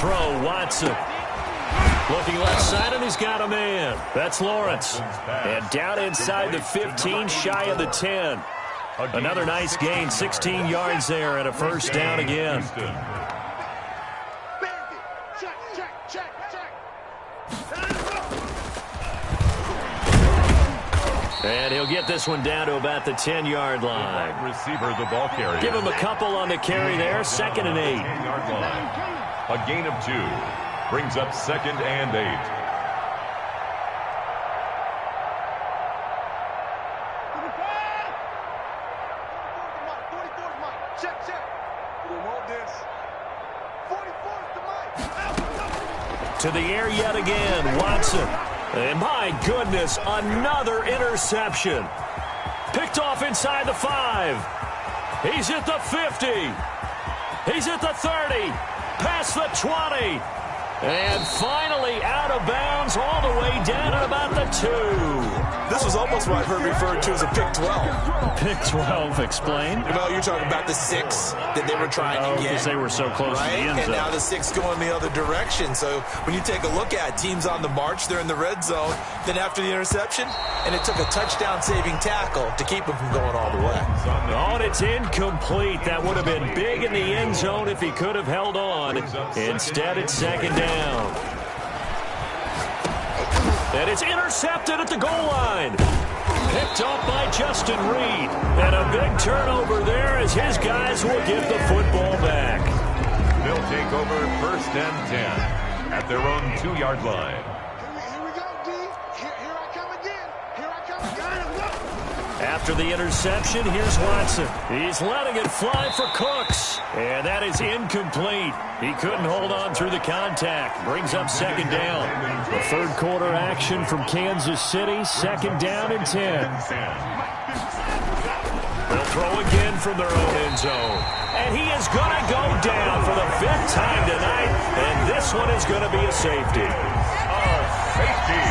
throw, Watson. Looking left side, and he's got a man. That's Lawrence. And down inside the 15, shy of the 10. Another nice gain, 16 yards there, and a first down again. And he'll get this one down to about the 10-yard line. Receiver, the ball carrier. Give him a couple on the carry there, 2nd and 8. 10-yard line. A gain of 2. Brings up 2nd and 8. To the air yet again, Watson. And my goodness, another interception. Picked off inside the 5. He's at the 50. He's at the 30. Past the 20. And finally out of bounds all the way down at about the 2. This was almost what I've heard referred to as a pick 12. Pick 12, explain. Well, you're talking about the 6 that they were trying to get. Because they were so close to the end zone. And now the 6 going the other direction. So when you take a look at teams on the march, they're in the red zone. Then after the interception, and it took a touchdown-saving tackle to keep him from going all the way. Oh, and it's incomplete. That would have been big in the end zone if he could have held on. Instead, it's 2nd down. And it's intercepted at the goal line. Picked up by Justin Reed. And a big turnover there as his guys will give the football back. They'll take over 1st and 10 at their own 2-yard line. Here we go, D. Here I come again. Here I come again. After the interception, here's Watson. He's letting it fly for Cooks. And that is incomplete. He couldn't hold on through the contact. Brings up 2nd down. The 3rd quarter action from Kansas City. 2nd down and 10. They'll throw again from their own end zone. And he is going to go down for the 5th time tonight. And this one is going to be a safety. Safety.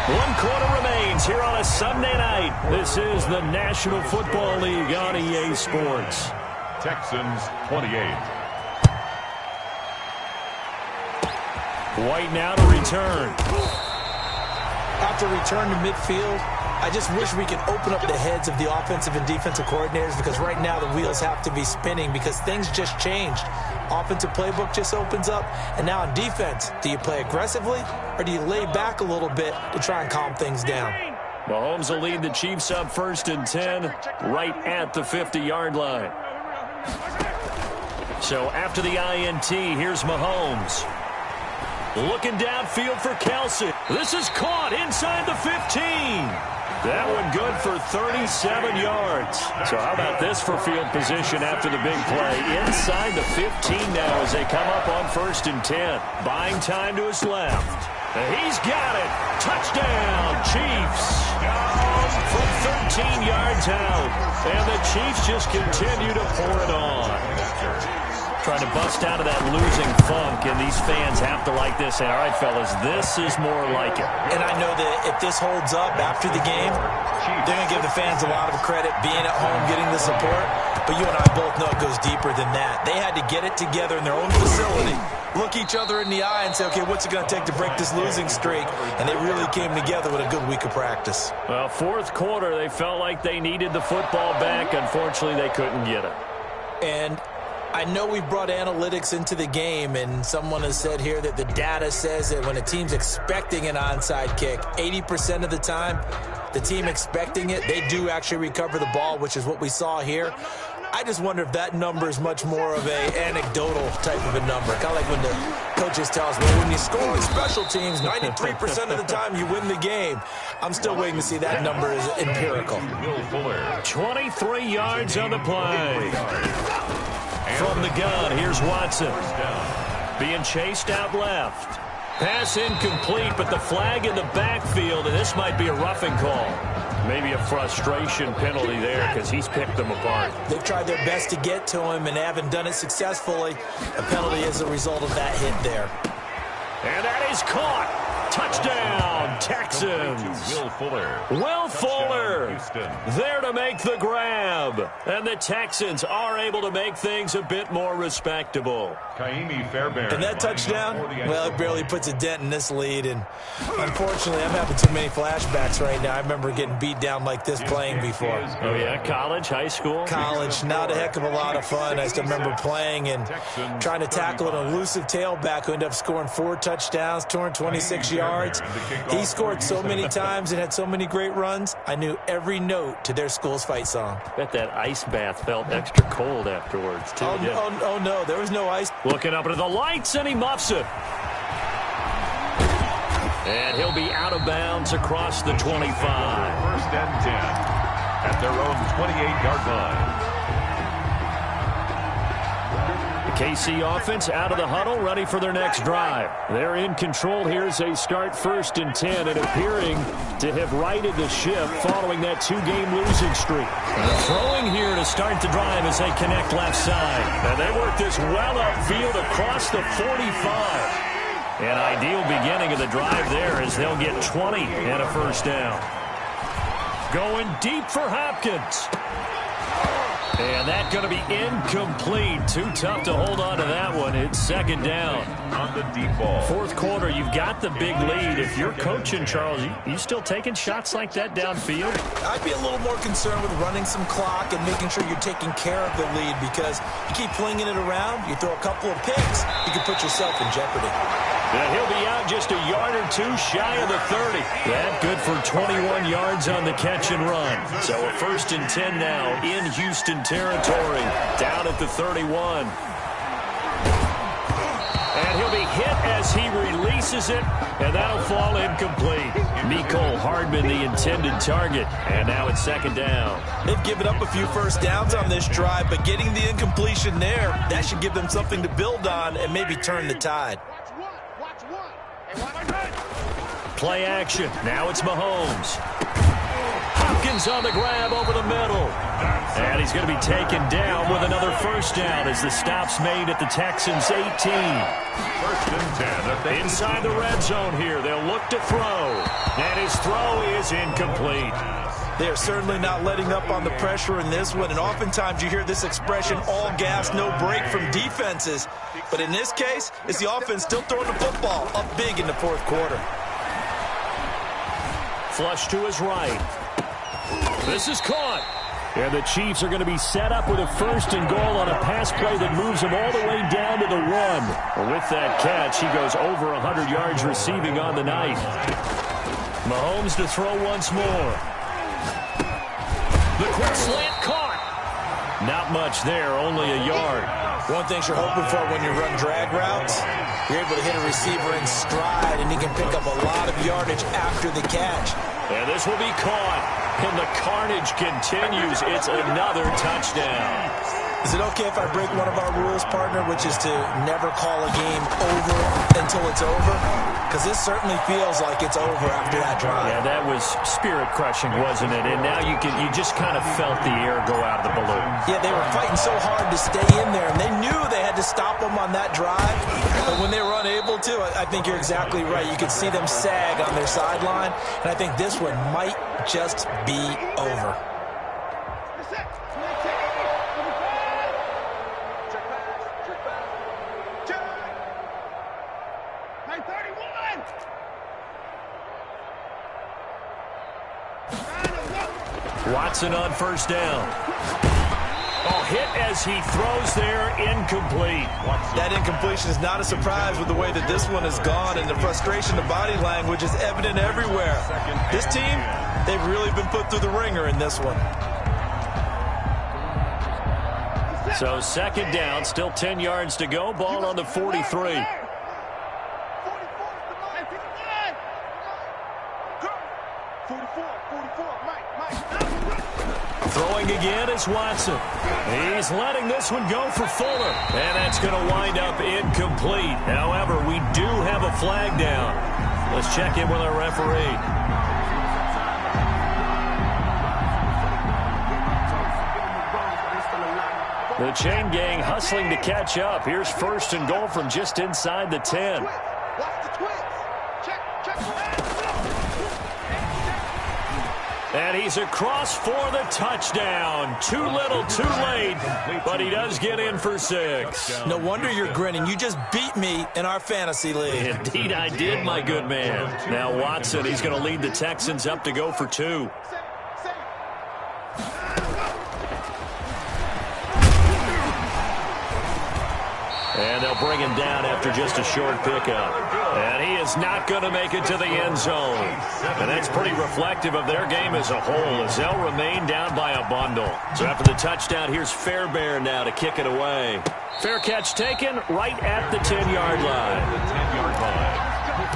1 quarter remains here on a Sunday night. This is the National Football League on EA Sports. Texans 28. White now to return. After return to midfield, I just wish we could open up the heads of the offensive and defensive coordinators, because right now the wheels have to be spinning because things just changed. Offensive playbook just opens up, and now on defense, do you play aggressively or do you lay back a little bit to try and calm things down? Mahomes will lead the Chiefs up 1st and 10 right at the 50-yard line. So after the INT, here's Mahomes. Looking downfield for Kelsey. This is caught inside the 15. That one good for 37 yards. So how about this for field position after the big play? Inside the 15 now as they come up on 1st and 10. Buying time to his left. He's got it. Touchdown, Chiefs. From 13 yards out. And the Chiefs just continue to pour it on. Trying to bust out of that losing funk, and these fans have to like this. And, all right, fellas, this is more like it. And I know that if this holds up after the game, they're going to give the fans a lot of credit being at home, getting the support. But you and I both know it goes deeper than that. They had to get it together in their own facility, look each other in the eye and say, okay, what's it going to take to break this losing streak? And they really came together with a good week of practice. Well, 4th quarter, they felt like they needed the football back. Unfortunately, they couldn't get it. And I know we brought analytics into the game, and someone has said here that the data says that when a team's expecting an onside kick, 80% of the time, the team expecting it, they do actually recover the ball, which is what we saw here. I just wonder if that number is much more of a anecdotal type of a number. Kind of like when the coaches tell us, well, when you score on special teams, 93% of the time you win the game. I'm still waiting to see that number is empirical. 23 yards on the play. From the gun, here's Watson. Being chased out left. Pass incomplete, but the flag in the backfield, and this might be a roughing call. Maybe a frustration penalty there because he's picked them apart. They've tried their best to get to him and haven't done it successfully. A penalty as a result of that hit there. And that is caught. Touchdown, Texans. Will Fuller. Will Fuller Houston. there to make the grab. And the Texans are able to make things a bit more respectable. Kaimi Fairbairn. And that touchdown, well, it barely puts a dent in this lead. And unfortunately, I'm having too many flashbacks right now. I remember getting beat down like this playing before. Oh, yeah? College, high school? College, not a heck of a lot of fun. I still remember playing and trying to tackle an elusive tailback who ended up scoring 4 touchdowns, 226 yards. He scored so many times and had so many great runs, I knew every note to their school's fight song. Bet that ice bath felt extra cold afterwards, too. Oh, no, there was no ice. Looking up into the lights, and he muffs it. And he'll be out of bounds across the 25. First and 10 at their own 28-yard line. The KC offense out of the huddle, ready for their next drive. They're in control here as they start first and 10 and appearing to have righted the ship following that 2-game losing streak. Throwing here to start the drive as they connect left side. And they work this well upfield across the 45. An ideal beginning of the drive there as they'll get 20 and a first down. Going deep for Hopkins. And that's going to be incomplete. Too tough to hold on to that one. It's second down. On the deep ball. Fourth quarter, you've got the big lead. If you're coaching, Charles, you still taking shots like that downfield? I'd be a little more concerned with running some clock and making sure you're taking care of the lead, because you keep flinging it around, you throw a couple of picks, you can put yourself in jeopardy. And he'll be out just a yard or two shy of the 30. That good for 21 yards on the catch and run. So a first and 10 now in Houston territory, down at the 31. And he'll be hit as he releases it, and that'll fall incomplete. Mecole Hardman, the intended target, and now it's second down. They've given up a few first downs on this drive, but getting the incompletion there, that should give them something to build on and maybe turn the tide. Play action. Now it's Mahomes. Hopkins on the grab over the middle. And he's going to be taken down with another first down as the stop's made at the Texans' 18. First and 10. Inside the red zone here. They'll look to throw. And his throw is incomplete. They are certainly not letting up on the pressure in this one, and oftentimes you hear this expression, all gas, no break from defenses. But in this case, it's the offense still throwing the football up big in the fourth quarter. Flush to his right. This is caught. And the Chiefs are going to be set up with a first and goal on a pass play that moves them all the way down to the 1. With that catch, he goes over 100 yards receiving on the night. Mahomes to throw once more. The quick slant caught. Not much there, only a yard. One thing you're hoping for when you run drag routes, you're able to hit a receiver in stride, and he can pick up a lot of yardage after the catch. And this will be caught. And the carnage continues. It's another touchdown. Is it okay if I break one of our rules, partner, which is to never call a game over until it's over? Because this certainly feels like it's over after that drive. Yeah, that was spirit-crushing, wasn't it? And now you just kind of felt the air go out of the balloon. Yeah, they were fighting so hard to stay in there, and they knew they had to stop them on that drive. But when they were unable to, I think you're exactly right. You could see them sag on their sideline, and I think this one might just be over. Watson on first down. Oh, hit as he throws there, incomplete. That incompletion is not a surprise with the way that this one has gone, and the frustration, the body language is evident everywhere. This team, they've really been put through the ringer in this one. So second down, still 10 yards to go, ball on the 43. Throwing again is Watson. He's letting this one go for Fuller. And that's going to wind up incomplete. However, we do have a flag down. Let's check in with our referee. The chain gang hustling to catch up. Here's first and goal from just inside the 10. Watch the twist. Check. And he's across for the touchdown. Too little, too late, but he does get in for 6. No wonder you're grinning. You just beat me in our fantasy league. Indeed I did, my good man. Now Watson, he's going to lead the Texans up to go for 2. And they'll bring him down after just a short pickup. And he is not going to make it to the end zone. And that's pretty reflective of their game as a whole, as they'll remain down by a bundle. So after the touchdown, here's Fairbairn now to kick it away. Fair catch taken right at the 10-yard line. The 10-yard line.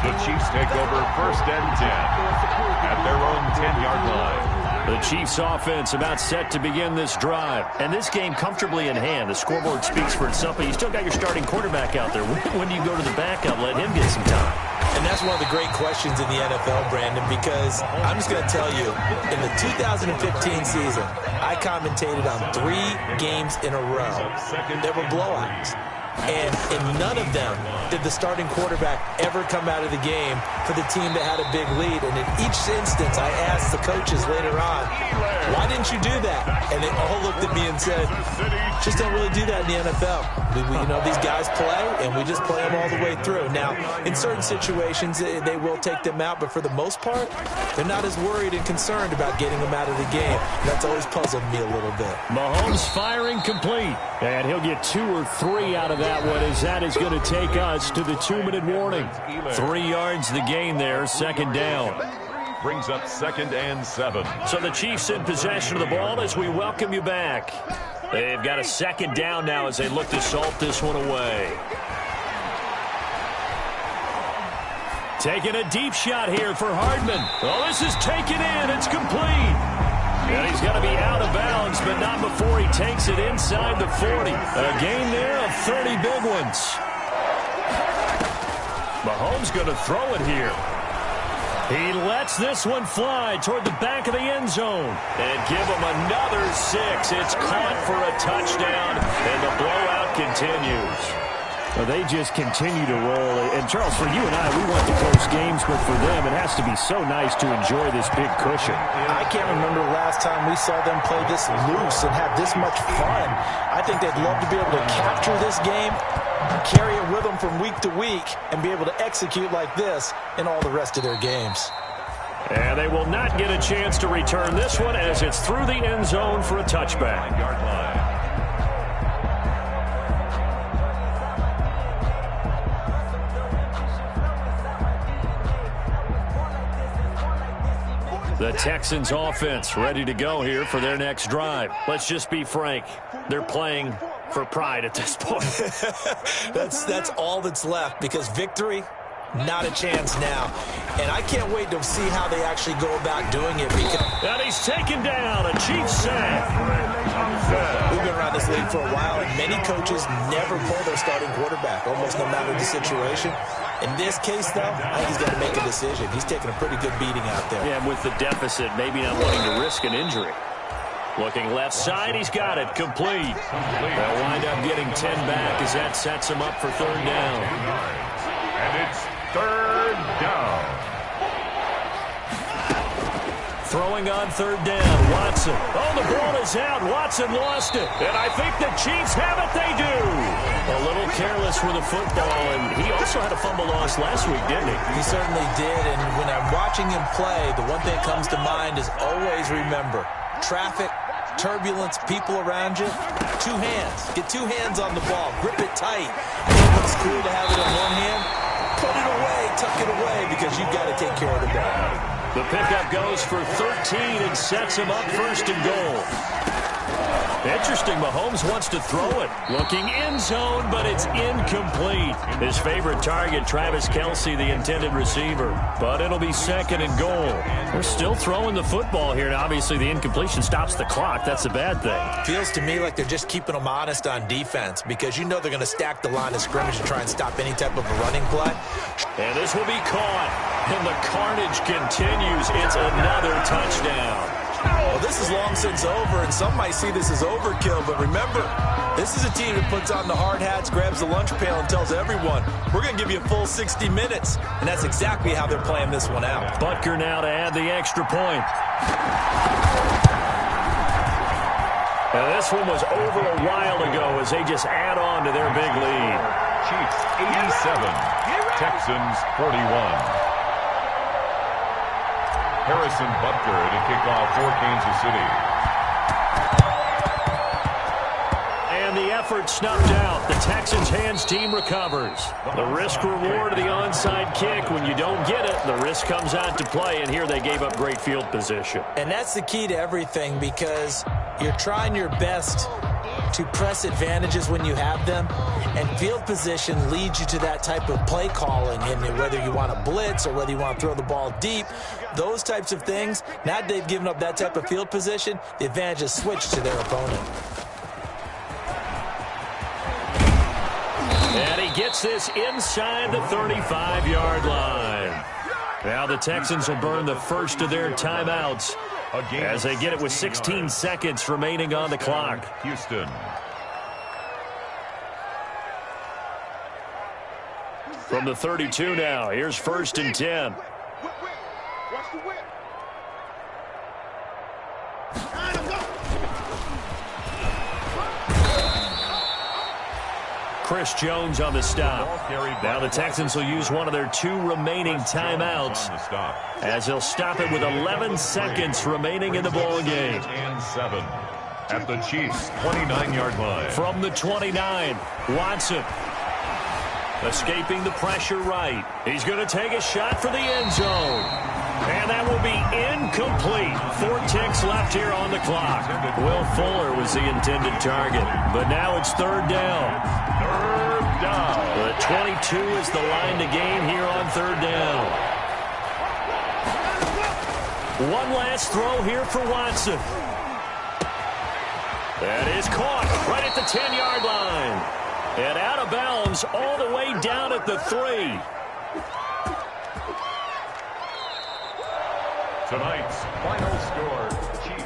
The Chiefs take over 1st and 10 at their own 10-yard line. The Chiefs offense about set to begin this drive. And this game comfortably in hand. The scoreboard speaks for itself, but you still got your starting quarterback out there. When do you go to the backup? Let him get some time. And that's one of the great questions in the NFL, Brandon, because I'm just going to tell you, in the 2015 season, I commentated on 3 games in a row. There were blowouts. And in none of them did the starting quarterback ever come out of the game for the team that had a big lead. And in each instance, I asked the coaches later on, why didn't you do that? And they all looked at me and said, just don't really do that in the NFL. You know, these guys play, and we just play them all the way through. Now, in certain situations, they will take them out, but for the most part, they're not as worried and concerned about getting them out of the game. That's always puzzled me a little bit. Mahomes firing complete, and he'll get 2 or 3 out of that one, as that is going to take us to the 2-minute warning. 3 yards the gain there, 2nd down. Brings up 2nd and 7. So the Chiefs in possession of the ball as we welcome you back. They've got a 2nd down now as they look to salt this one away. Taking a deep shot here for Hardman. Oh, this is taken in. It's complete. And he's got to be out of bounds, but not before he takes it inside the 40. A gain there of 30 big ones. Mahomes going to throw it here. He lets this one fly toward the back of the end zone. And give him another 6. It's caught for a touchdown, and the blowout continues. Well, they just continue to roll. And, Charles, for you and I, we want the close games, but for them, it has to be so nice to enjoy this big cushion. I can't remember the last time we saw them play this loose and have this much fun. I think they'd love to be able to capture this game, carry it with them from week to week, and be able to execute like this in all the rest of their games. And they will not get a chance to return this one as it's through the end zone for a touchback. The Texans offense ready to go here for their next drive. Let's just be frank. They're playing for pride at this point. That's all that's left, because victory, not a chance now. And I can't wait to see how they actually go about doing it. And he's taken down, a Chiefs sack. We've been around this league for a while, and many coaches never pull their starting quarterback, almost no matter the situation. In this case, though, I think he's got to make a decision. He's taking a pretty good beating out there. Yeah, with the deficit, maybe not wanting to risk an injury. Looking left side, he's got it, complete. They'll wind up getting 10 back as that sets him up for 3rd down. And it's 3rd down. Throwing on 3rd down, Watson. Oh, the ball is out. Watson lost it. And I think the Chiefs have it. They do. A little careless with the football, and he also had a fumble loss last week, didn't he? He certainly did, and when I'm watching him play, the one thing that comes to mind is always remember, traffic, turbulence, people around you, 2 hands. Get 2 hands on the ball. Grip it tight. And it looks cool to have it in one hand. Put it away, tuck it away, because you've got to take care of the ball. The pickup goes for 13 and sets him up 1st and goal. Interesting, Mahomes wants to throw it. Looking end zone, but it's incomplete. His favorite target, Travis Kelce, the intended receiver. But it'll be 2nd and goal. They're still throwing the football here, and obviously the incompletion stops the clock. That's a bad thing. Feels to me like they're just keeping them honest on defense, because you know they're going to stack the line of scrimmage and try and stop any type of a running play. And this will be caught. And the carnage continues. It's another touchdown. Well, this is long since over, and some might see this as overkill, but remember, this is a team that puts on the hard hats, grabs the lunch pail, and tells everyone, we're going to give you a full 60 minutes, and that's exactly how they're playing this one out. Butker now to add the extra point. Now, this one was over a while ago as they just add on to their big lead. Chiefs 87, Texans 41. Harrison Butker to kick off for Kansas City. And the effort snuffed out. The Texans' hands team recovers. The risk reward of the onside kick. When you don't get it, the risk comes out to play, and here they gave up great field position. And that's the key to everything, because you're trying your best to press advantages when you have them, and field position leads you to that type of play calling. And whether you want to blitz or whether you want to throw the ball deep, those types of things, now that they've given up that type of field position, the advantage is switched to their opponent. And he gets this inside the 35-yard line. Now the Texans will burn the first of their timeouts as they get it with 16 seconds remaining on the clock. Houston. From the 32 now, here's 1st and 10. Watch the whip. Chris Jones on the stop. Now the Texans will use one of their 2 remaining timeouts as they'll stop it with 11 seconds remaining in the ball game. And 7 at the Chiefs' 29-yard line. From the 29, Watson escaping the pressure right. He's going to take a shot for the end zone. And that will be incomplete. 4 ticks left here on the clock. Will Fuller was the intended target, but now it's 3rd down. 3rd down. The 22 is the line to gain here on 3rd down. One last throw here for Watson. That is caught right at the 10-yard line. And out of bounds all the way down at the 3. Tonight's final score, Chiefs